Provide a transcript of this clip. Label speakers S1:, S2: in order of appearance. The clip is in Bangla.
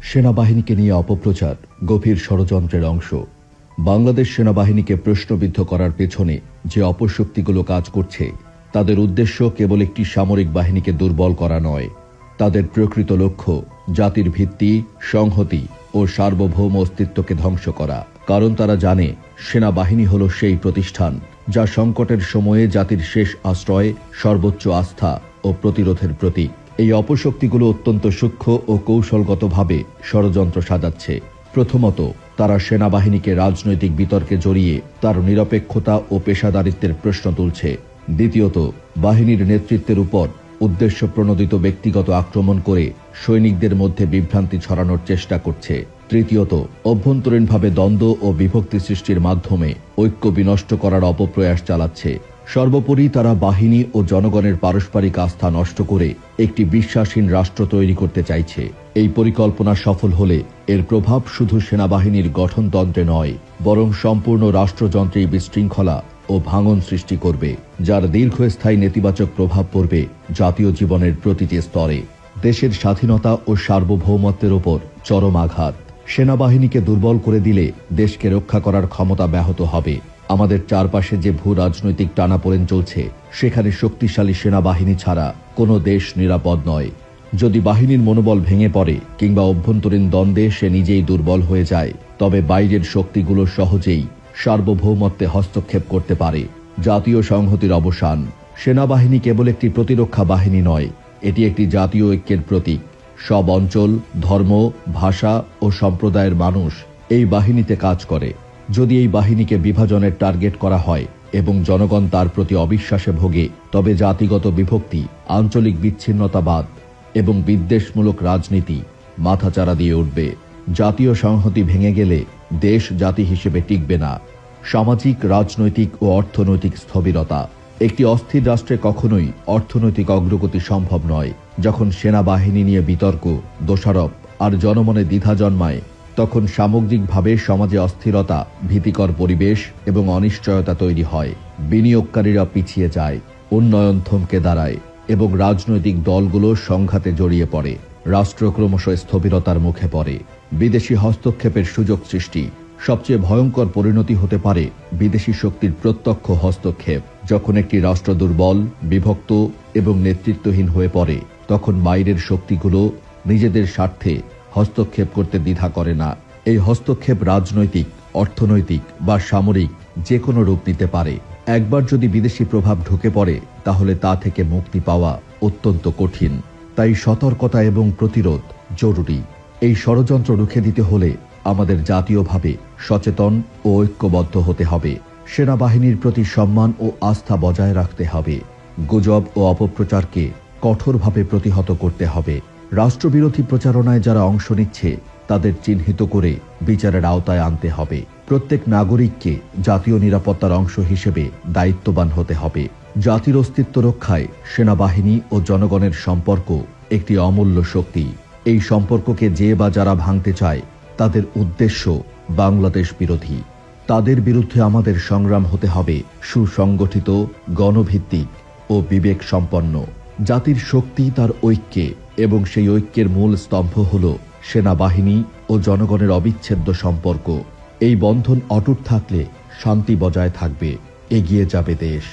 S1: সেনাবাহিনীকে নিয়ে অপপ্রচার গভীর ষড়যন্ত্রের অংশ। বাংলাদেশ সেনাবাহিনীকে প্রশ্নবিদ্ধ করার পেছনে যে অপশক্তিগুলো কাজ করছে, তাদের উদ্দেশ্য কেবল একটি সামরিক বাহিনীকে দুর্বল করা নয়। তাদের প্রকৃত লক্ষ্য জাতির ভিত্তি, সংহতি ও সার্বভৌম অস্তিত্বকে ধ্বংস করা। কারণ তারা জানে সেনাবাহিনী হল সেই প্রতিষ্ঠান যা সংকটের সময়ে জাতির শেষ আশ্রয়, সর্বোচ্চ আস্থা ও প্রতিরোধের প্রতীক। এই অপশক্তিগুলো অত্যন্ত সূক্ষ্ম ও কৌশলগতভাবে ষড়যন্ত্র সাজাচ্ছে। প্রথমত, তারা সেনাবাহিনীকে রাজনৈতিক বিতর্কে জড়িয়ে তার নিরপেক্ষতা ও পেশাদারিত্বের প্রশ্ন তুলছে। দ্বিতীয়ত, বাহিনীর নেতৃত্বের উপর উদ্দেশ্য প্রণোদিত ব্যক্তিগত আক্রমণ করে সৈনিকদের মধ্যে বিভ্রান্তি ছড়ানোর চেষ্টা করছে। তৃতীয়ত, অভ্যন্তরীণভাবে দ্বন্দ্ব ও বিভক্তি সৃষ্টির মাধ্যমে ঐক্য বিনষ্ট করার অপপ্রয়াস চালাচ্ছে। সর্বোপরি তারা বাহিনী ও জনগণের পারস্পরিক আস্থা নষ্ট করে একটি বিশ্বাসহীন রাষ্ট্র তৈরি করতে চাইছে। এই পরিকল্পনা সফল হলে এর প্রভাব শুধু সেনাবাহিনীর গঠনতন্ত্রে নয়, বরং সম্পূর্ণ রাষ্ট্রযন্ত্রেই বিশৃঙ্খলা ও ভাঙন সৃষ্টি করবে, যার দীর্ঘস্থায়ী নেতিবাচক প্রভাব পড়বে জাতীয় জীবনের প্রতিটি স্তরে। দেশের স্বাধীনতা ও সার্বভৌমত্বের ওপর চরম আঘাত। সেনাবাহিনীকে দুর্বল করে দিলে দেশকে রক্ষা করার ক্ষমতা ব্যাহত হবে। আমাদের চারপাশে যে ভূ রাজনৈতিক টানাপোড়েন চলছে, সেখানে শক্তিশালী সেনাবাহিনী ছাড়া কোনো দেশ নিরাপদ নয়। যদি বাহিনীর মনোবল ভেঙে পড়ে কিংবা অভ্যন্তরীণ দ্বন্দ্বে সে নিজেই দুর্বল হয়ে যায়, তবে বাইরের শক্তিগুলো সহজেই সার্বভৌমত্বে হস্তক্ষেপ করতে পারে। জাতীয় সংহতির অবসান। সেনাবাহিনী কেবল একটি প্রতিরক্ষা বাহিনী নয়, এটি একটি জাতীয় ঐক্যের প্রতীক। সব অঞ্চল, ধর্ম, ভাষা ও সম্প্রদায়ের মানুষ এই বাহিনীতে কাজ করে। যদি এই বাহিনীকে বিভাজনের টার্গেট করা হয় এবং জনগণ তার প্রতি অবিশ্বাসে ভোগে, তবে জাতিগত বিভক্তি, আঞ্চলিক বিচ্ছিন্নতাবাদ এবং বিদ্বেষমূলক রাজনীতি মাথাচাড়া দিয়ে উঠবে। জাতীয় সংহতি ভেঙে গেলে দেশ জাতি হিসেবে টিকবে না। সামাজিক, রাজনৈতিক ও অর্থনৈতিক স্থবিরতা। একটি অস্থির রাষ্ট্রে কখনোই অর্থনৈতিক অগ্রগতি সম্ভব নয়। যখন সেনাবাহিনী নিয়ে বিতর্ক, দোষারোপ আর জনমনে দ্বিধা জন্মায়, তখন সামগ্রিকভাবে সমাজে অস্থিরতা, ভীতিকর পরিবেশ এবং অনিশ্চয়তা তৈরি হয়। বিনিয়োগকারীরা পিছিয়ে যায়, উন্নয়ন থমকে দাঁড়ায় এবং রাজনৈতিক দলগুলো সংঘাতে জড়িয়ে পড়ে। রাষ্ট্র ক্রমশ স্থবিরতার মুখে পড়ে। বিদেশি হস্তক্ষেপের সুযোগ সৃষ্টি। সবচেয়ে ভয়ঙ্কর পরিণতি হতে পারে বিদেশি শক্তির প্রত্যক্ষ হস্তক্ষেপ। যখন একটি রাষ্ট্র দুর্বল, বিভক্ত এবং নেতৃত্বহীন হয়ে পড়ে, তখন বাইরের শক্তিগুলো নিজেদের স্বার্থে হস্তক্ষেপ করতে দ্বিধা করে না। এই হস্তক্ষেপ রাজনৈতিক, অর্থনৈতিক বা সামরিক যে কোনো রূপ নিতে পারে। একবার যদি বিদেশি প্রভাব ঢুকে পড়ে, তাহলে তা থেকে মুক্তি পাওয়া অত্যন্ত কঠিন। তাই সতর্কতা এবং প্রতিরোধ জরুরি। এই ষড়যন্ত্র রুখে দিতে হলে আমাদের জাতীয়ভাবে সচেতন ও ঐক্যবদ্ধ হতে হবে। সেনাবাহিনীর প্রতি সম্মান ও আস্থা বজায় রাখতে হবে। গুজব ও অপপ্রচারকে কঠোরভাবে প্রতিহত করতে হবে। রাষ্ট্রবিরোধী প্রচারণায় যারা অংশ নিচ্ছে, তাদের চিহ্নিত করে বিচারের আওতায় আনতে হবে। প্রত্যেক নাগরিককে জাতীয় নিরাপত্তার অংশ হিসেবে দায়িত্ববান হতে হবে। জাতির অস্তিত্ব রক্ষায় সেনাবাহিনী ও জনগণের সম্পর্ক একটি অমূল্য শক্তি। এই সম্পর্ককে যে বা যারা ভাঙতে চায়, তাদের উদ্দেশ্য বাংলাদেশ বিরোধী। তাদের বিরুদ্ধে আমাদের সংগ্রাম হতে হবে সুসংগঠিত, গণভিত্তিক ও বিবেক সম্পন্ন। জাতির শক্তি তার ঐক্যে, এবং সেই ঐক্যের মূল স্তম্ভ হল সেনাবাহিনী ও জনগণের অবিচ্ছেদ্য সম্পর্ক। এই বন্ধন অটুট থাকলে শান্তি বজায় থাকবে, এগিয়ে যাবে দেশ।